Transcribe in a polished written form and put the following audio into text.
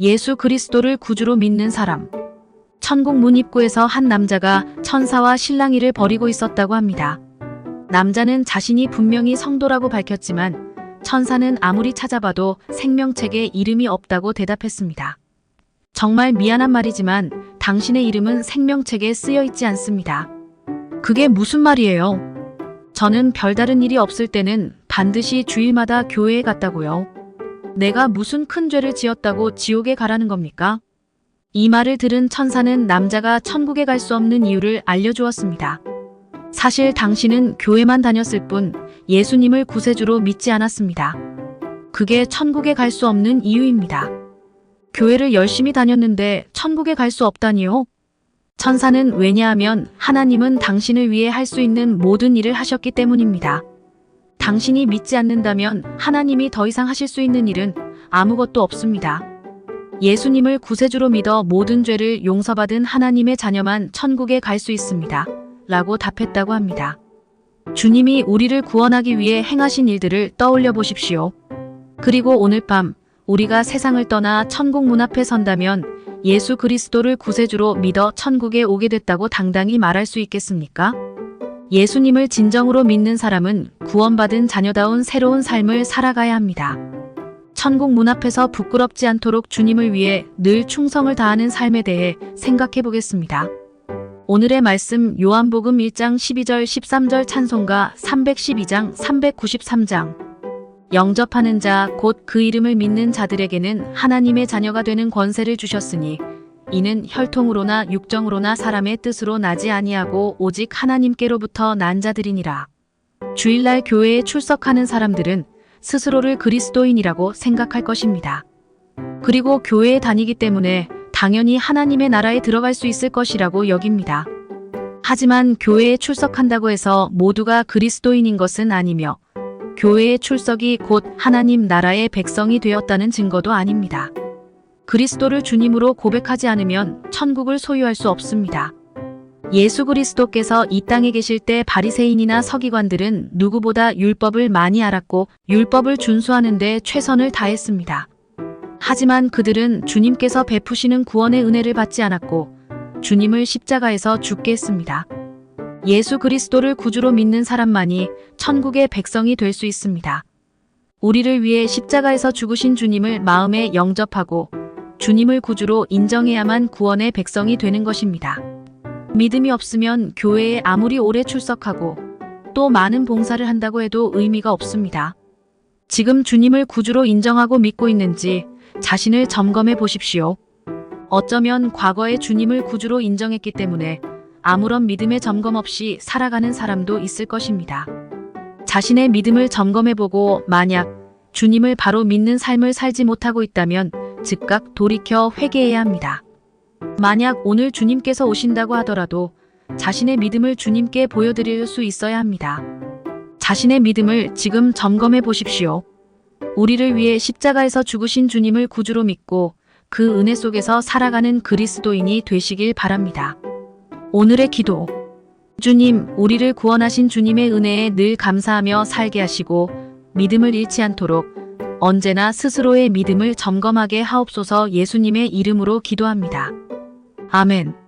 예수 그리스도를 구주로 믿는 사람. 천국 문 입구에서 한 남자가 천사와 실랑이를 벌이고 있었다고 합니다. 남자는 자신이 분명히 성도라고 밝혔지만 천사는 아무리 찾아봐도 생명책에 이름이 없다고 대답했습니다. 정말 미안한 말이지만 당신의 이름은 생명책에 쓰여 있지 않습니다. 그게 무슨 말이에요? 저는 별다른 일이 없을 때는 반드시 주일마다 교회에 갔다고요. 내가 무슨 큰 죄를 지었다고 지옥에 가라는 겁니까? 이 말을 들은 천사는 남자가 천국에 갈 수 없는 이유를 알려주었습니다. 사실 당신은 교회만 다녔을 뿐 예수님을 구세주로 믿지 않았습니다. 그게 천국에 갈 수 없는 이유입니다. 교회를 열심히 다녔는데 천국에 갈 수 없다니요? 천사는 왜냐하면 하나님은 당신을 위해 할 수 있는 모든 일을 하셨기 때문입니다. 당신이 믿지 않는다면 하나님이 더 이상 하실 수 있는 일은 아무것도 없습니다. 예수님을 구세주로 믿어 모든 죄를 용서받은 하나님의 자녀만 천국에 갈 수 있습니다. 라고 답했다고 합니다. 주님이 우리를 구원하기 위해 행하신 일들을 떠올려 보십시오. 그리고 오늘 밤 우리가 세상을 떠나 천국 문 앞에 선다면 예수 그리스도를 구세주로 믿어 천국에 오게 됐다고 당당히 말할 수 있겠습니까? 예수님을 진정으로 믿는 사람은 구원받은 자녀다운 새로운 삶을 살아가야 합니다. 천국 문 앞에서 부끄럽지 않도록 주님을 위해 늘 충성을 다하는 삶에 대해 생각해 보겠습니다. 오늘의 말씀 요한복음 1장 12절 13절 찬송가 312장 393장. 영접하는 자 곧 그 이름을 믿는 자들에게는 하나님의 자녀가 되는 권세를 주셨으니 이는 혈통으로나 육정으로나 사람의 뜻으로 나지 아니하고 오직 하나님께로부터 난 자들이니라. 주일날 교회에 출석하는 사람들은 스스로를 그리스도인이라고 생각할 것입니다. 그리고 교회에 다니기 때문에 당연히 하나님의 나라에 들어갈 수 있을 것이라고 여깁니다. 하지만 교회에 출석한다고 해서 모두가 그리스도인인 것은 아니며 교회의 출석이 곧 하나님 나라의 백성이 되었다는 증거도 아닙니다. 그리스도를 주님으로 고백하지 않으면 천국을 소유할 수 없습니다. 예수 그리스도께서 이 땅에 계실 때 바리새인이나 서기관들은 누구보다 율법을 많이 알았고 율법을 준수하는 데 최선을 다했습니다. 하지만 그들은 주님께서 베푸시는 구원의 은혜를 받지 않았고 주님을 십자가에서 죽게 했습니다. 예수 그리스도를 구주로 믿는 사람만이 천국의 백성이 될 수 있습니다. 우리를 위해 십자가에서 죽으신 주님을 마음에 영접하고 주님을 구주로 인정해야만 구원의 백성이 되는 것입니다. 믿음이 없으면 교회에 아무리 오래 출석하고 또 많은 봉사를 한다고 해도 의미가 없습니다. 지금 주님을 구주로 인정하고 믿고 있는지 자신을 점검해 보십시오. 어쩌면 과거에 주님을 구주로 인정했기 때문에 아무런 믿음의 점검 없이 살아가는 사람도 있을 것입니다. 자신의 믿음을 점검해보고 만약 주님을 바로 믿는 삶을 살지 못하고 있다면 즉각 돌이켜 회개해야 합니다. 만약 오늘 주님께서 오신다고 하더라도 자신의 믿음을 주님께 보여드릴 수 있어야 합니다. 자신의 믿음을 지금 점검해 보십시오. 우리를 위해 십자가에서 죽으신 주님을 구주로 믿고 그 은혜 속에서 살아가는 그리스도인이 되시길 바랍니다. 오늘의 기도. 주님, 우리를 구원하신 주님의 은혜에 늘 감사하며 살게 하시고 믿음을 잃지 않도록 언제나 스스로의 믿음을 점검하게 하옵소서. 예수님의 이름으로 기도합니다. 아멘.